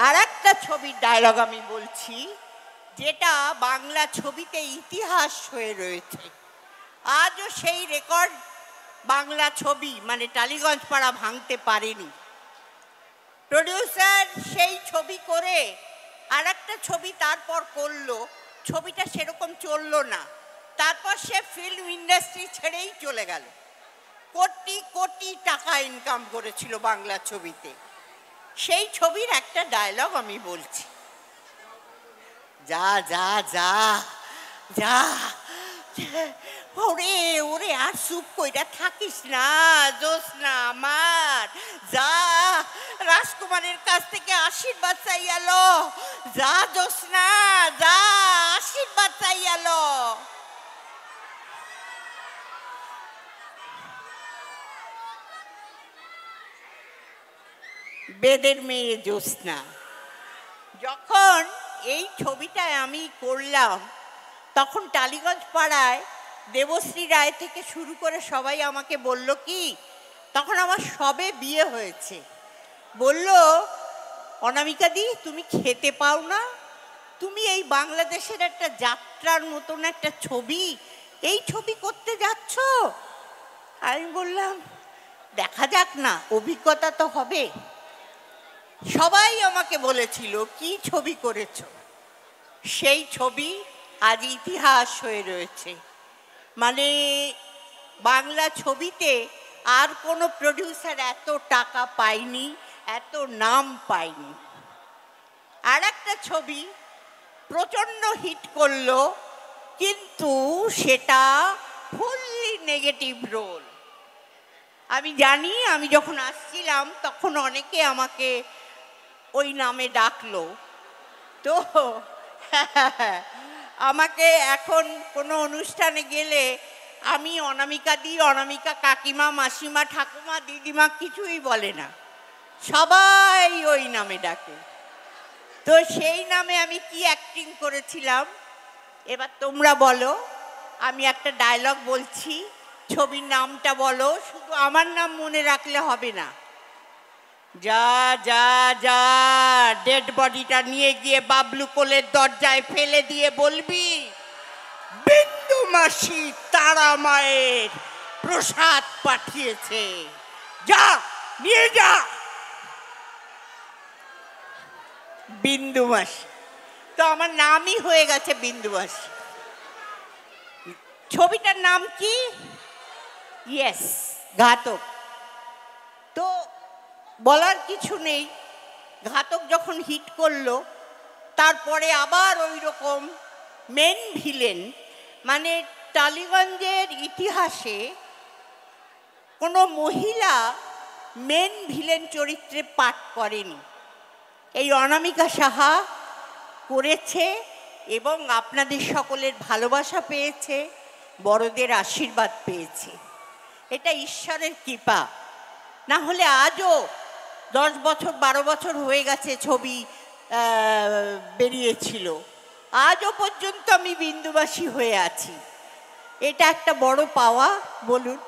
আর একটা ছবির ডায়লগ আমি বলছি, যেটা বাংলা ছবিতে ইতিহাস হয়ে রয়েছে। আজও সেই রেকর্ড বাংলা ছবি মানে টালিগঞ্জ পাড়া ভাঙতে পারেনি। প্রডিউসার সেই ছবি করে আর একটা ছবি তারপর করলো, ছবিটা সেরকম চললো না। তারপর সে ফিল্ম ইন্ডাস্ট্রি ছেড়েই চলে গেল। কোটি কোটি টাকা ইনকাম করেছিল বাংলা ছবিতে। সেই ছবির একটা ডায়লগ আমি বলছি, যা যা যা যা, ওরে ওরে আর চুপ কইরা থাকিস না জোসনা আমার, যা রাজকুমারের কাছ থেকে আশীর্বাদ চাইয়ালো, যা জোসনা যা আশীর্বাদ চাইয়ালো। বেদের মেয়ে জ্যোৎস্না। যখন এই ছবিটায় আমি করলাম তখন টালিগঞ্জ পাড়ায় দেবশ্রী রায় থেকে শুরু করে সবাই আমাকে বলল কি, তখন আমার সবে বিয়ে হয়েছে, বলল অনামিকা দি তুমি খেতে পাও না, তুমি এই বাংলাদেশের একটা যাত্রার মতন একটা ছবি, এই ছবি করতে যাচ্ছ। আমি বললাম দেখা যাক না, অভিজ্ঞতা তো হবে। সবাই আমাকে বলেছিল কি ছবি করেছ, সেই ছবি আজ ইতিহাস হয়ে রয়েছে। মানে বাংলা ছবিতে আর কোনো প্রডিউসার এত টাকা পায়নি, এত নাম পায়নি। আর একটা ছবি প্রচণ্ড হিট করলো, কিন্তু সেটা ফুললি নেগেটিভ রোল। আমি জানি, আমি যখন আসছিলাম তখন অনেকে আমাকে ওই নামে ডাকলো। তো আমাকে এখন কোনো অনুষ্ঠানে গেলে আমি অনামিকা দি, অনামিকা কাকিমা, মাসিমা, ঠাকুমা, দিদিমা কিছুই বলে না, সবাই ওই নামে ডাকে। তো সেই নামে আমি কি অ্যাক্টিং করেছিলাম এবার তোমরা বলো। আমি একটা ডায়লগ বলছি, ছবির নামটা বলো, শুধু আমার নাম মনে রাখলে হবে না। যা যা যা ডেড বডিটা নিয়ে গিয়ে বাবলু কোলের দরজায় ফেলে দিয়ে বলবি বিন্দু মাসি তারা মায়ের প্রসাদ পাঠিয়েছে, যা নিয়ে যা। বিন্দু মাসি, তো আমার নামই হয়ে গেছে বিন্দু মাসি। ছবিটার নাম কি? ইয়েস, ঘাতক। তো বলার কিছু নেই, ঘাতক যখন হিট করলো তারপরে আবার ওই রকম মেন ভিলেন, মানে টালিগঞ্জের ইতিহাসে কোনো মহিলা মেন ভিলেন চরিত্রে পাঠ করেনি। এই অনামিকা সাহা করেছে এবং আপনাদের সকলের ভালোবাসা পেয়েছে, বড়দের আশীর্বাদ পেয়েছে। এটা ঈশ্বরের কৃপা। না হলে আজও 10 বছর 12 বছর হয়ে গেছে ছবি বেরিয়েছিল, আজও পর্যন্ত আমি বিন্দুবাসী হয়ে আছি। এটা একটা বড় পাওয়া, বলুন।